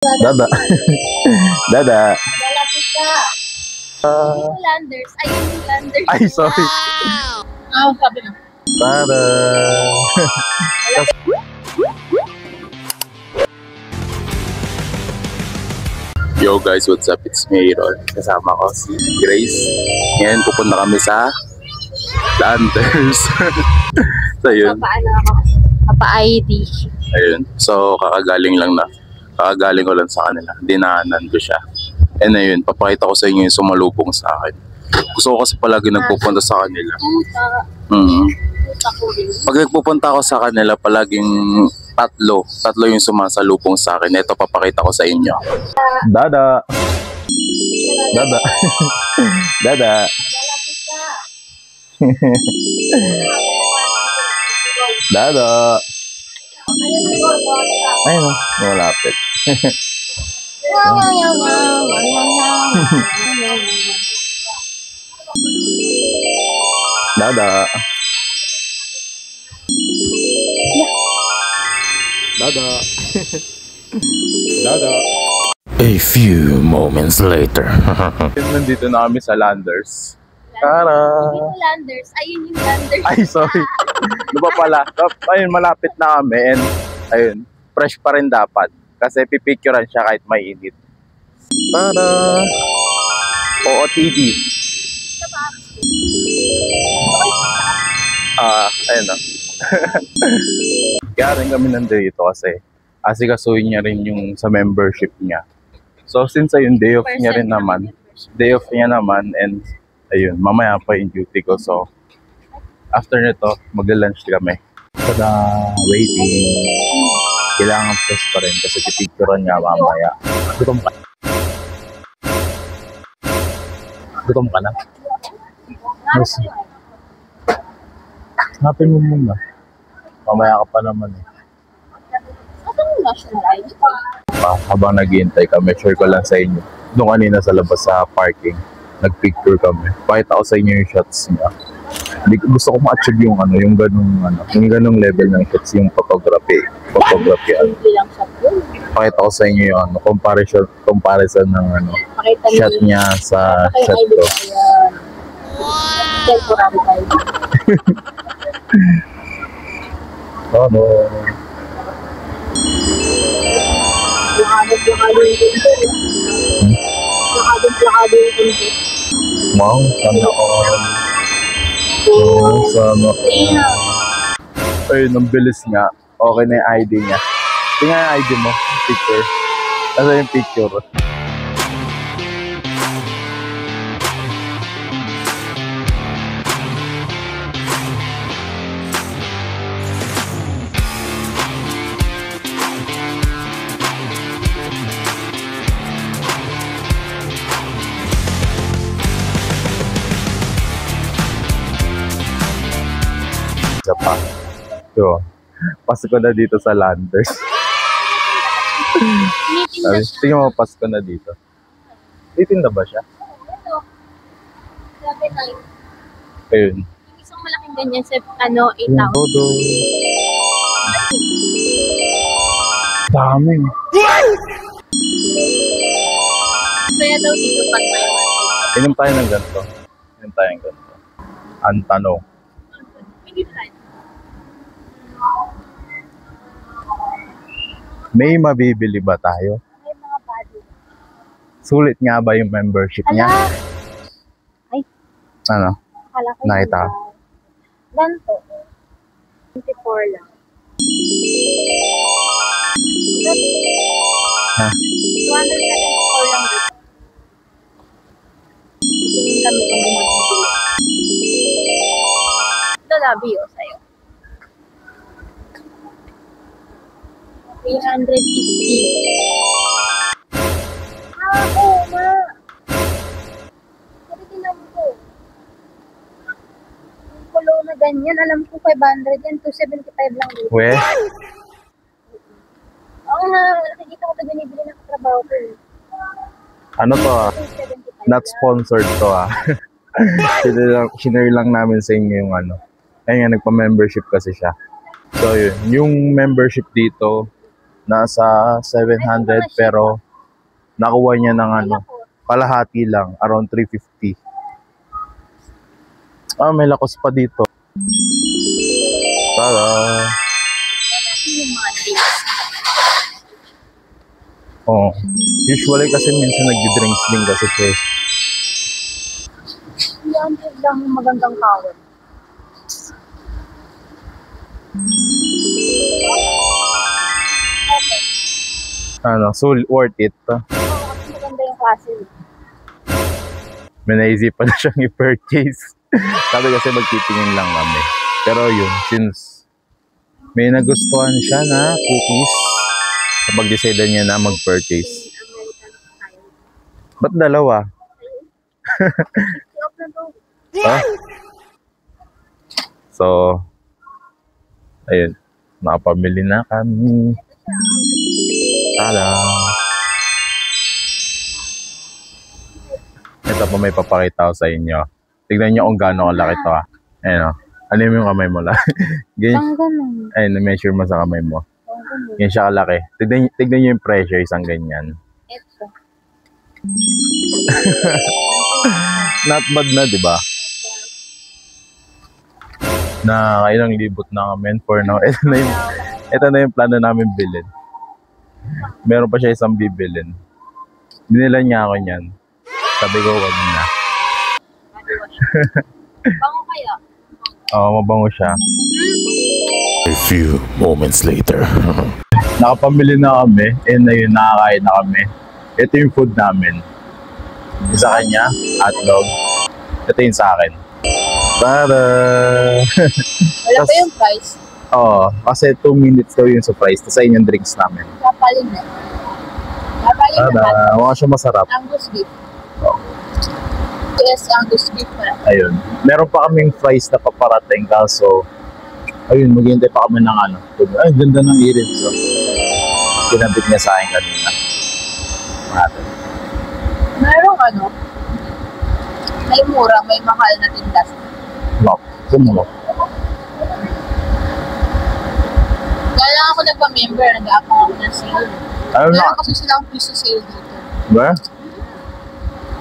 Dada. Dada. Lalapit ka. Yung landers. Ayun yung landers. Ay, sorry. Wow. Sabi na. Dada. Yo guys, what's up? It's me, Aaron. Kasama ko si Grace. Ngayon pupunta kami sa Landers. So yun. Papaano ako? Papa-ID. Ayun. So kakagaling ko lang sa kanila. Dinaanan ko siya. And ayun, papakita ko sa inyo yung sumalubong sa akin. Gusto ko kasi palagi nagpupunta sa kanila. Pag nagpupunta ako sa kanila, palaging tatlo yung sumasalubong sa akin. Ito papakita ko sa inyo. Dada. Dada. Dada. Dada. Ayun o, malapit. Dada. Dada. Dada. A few moments later. Nandito na kami sa Landers. Tara! Yung landers. Ayun yung landers. Ay, sorry. Ano ba pala? Ayun, malapit na kami. And ayun, fresh pa rin dapat. Kasi pipicturean siya kahit mainit. Tara! OOTD. Ayun na. Kaya rin kami nandito kasi asikasuhin niya rin yung sa membership niya. So since ayun, day off niya rin naman. Day off niya naman and ayun, mamaya pa yung duty ko. So after nito, mag-lunch kami. Tada! Waiting. Kailangan fresh pa rin kasi pipicturean niya mamaya. Gutom ka. Gutom ka na? Yes. Hanapin mo muna. Mamaya ka pa naman eh. Habang naghihintay kami, share ko lang sa inyo. Doon kanina sa labas sa parking, nagpicture kami. Pakita ko sa inyo yung shots niya. Gusto ko ma-achieve yung yung ganung level ng shots, yung photography. Pakita ko sa inyo yung comparison ng shot niya sa shot ko. Ano? Wow, sana all. Sana all. Ayun, ang bilis nga. Okay na yung ID niya. Tingnan yung ID mo. Picture. Nasa yung picture. Pa. So, Pasko na dito sa Landers. Tingnan mo, Pasko na dito. Titinda ba siya? Ito. Grabe na yun. Ayun. Yung isang malaking ganyan sa 8,000. Bodo. Dami. Kaya daw dito pag may Inom tayo ng ganito. Ang tanong. May mabibili ba tayo? May mga body. Sulit nga ba yung membership niya? Ay. Ano? Akala ko Nakita? Ganto. 24 lang. Ha? 274 lang dito. Tingin kami kung may mabibili. Ito labi sa'yo. 350. Oo, ma. Sabi din naman ko. Yung kulo na ganyan, alam ko 500 yan, 275 lang dito. We? Oo nga, nakikita ko ito binibili ng katrabaho ko. Ano to ah? Not sponsored to ah. Sinare lang namin sa inyo yung Ayun nga, nagpa-membership kasi siya. So yun, yung membership dito, nasa 700 pero nakuha niya ng ano, kalahati lang, around 350. Ah, may lakos pa dito. Tada! Yung mga drinks. Oh. Usually kasi minsan nagdi-drinks din kasi siya. Yan lang yung magandang kawan. Okay. Ano, so worth it. Oo, kasi maganda yung klase. May naisipan na siyang i-purchase. Sabi kasi magtitingin lang kami. Pero yun, since may nagustuhan siya na cookies, kapag-decide niya na mag-purchase. American style. Ba't dalawa? Off na to. Huh? So, ayun. Nakapamili na kami. Tada! Ito pa may papakita ko sa inyo. Tignan nyo kung gaano kalaki to ah. Ayun o. Ano yung kamay mo lang? Ganyan. Ang ganun. Ayun, na-measure mo sa kamay mo. Ang ganun. Yan siya kalaki. Tignan nyo yung pressure, isang ganyan. Ito. Not bad na, di ba? Na ilang libot na kami for now. Ito na yung plano namin bilhin. Meron pa siya isang bibilin. Binilan niya ako niyan. Sabi ko, wag na. Bango kaya? Oo, mabango siya. A few moments later. Nakapamili na kami. And na yun, nakakain na kami. Ito yung food namin. Sa kanya, hotdog. Ito yung sa akin. Tada! Wala pa yung price. Oo, kasi 2 minutes daw yung surprise. Tapos sa inyong drinks namin. Kapalin na. Kapalin na. Tada! Mukha siya masarap. Angus beef. Yes, Angus beef pala. Ayun. Meron pa kaming fries na paparating kaso ayun, maghihintay pa kami ng ano. Ay, ganda ng irin. So, kinabit niya sa akin kanina. Natin. Merong ano, may mura, may mahal na tindas. No, sumulo. Kaya lang ako nagpa-member, nag-a-apply ako ng sale. Ayun na. Meron kasi silang piso sale dito. Ba?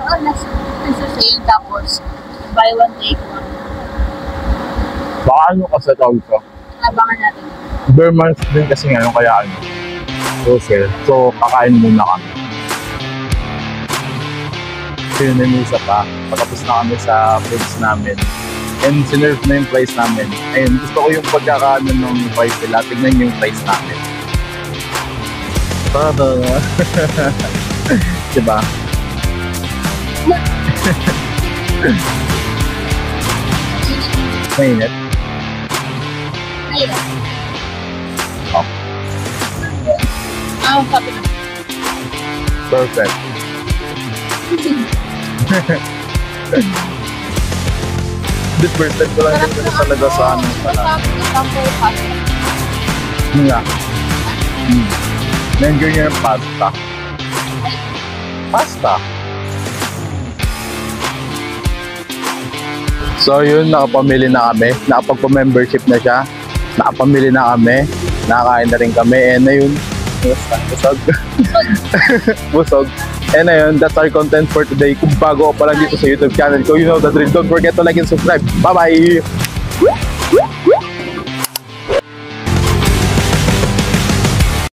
Oo, nasa piso sale tapos buy one take one. Baka ano kasi tawag ko. Abangan natin. Bare months din kasi ngayon kaya ano. So, kakain muna kami. So, yun yung isa pa. Patapos na kami sa foods namin. And sinerve na yung price namin. Ayun, gusto ko yung pagkakaano ng price nila. Tignan niyo yung price namin. Tada! Diba? Mainit. Ayun. Oh. Sabi na. Perfect. The first time ko lang din talaga sa ano. Nga. Na-enjoy niya yung pasta. Pasta. So yun, nakapamili na kami. Nakapagpa-membership na siya. Nakapamili na kami. Nakakain na rin kami. And ayun. Busog. Busog. And ayun, that's our content for today. Kung bago ka pa lang dito sa YouTube channel ko, you know the drill. Don't forget to like and subscribe. Bye-bye!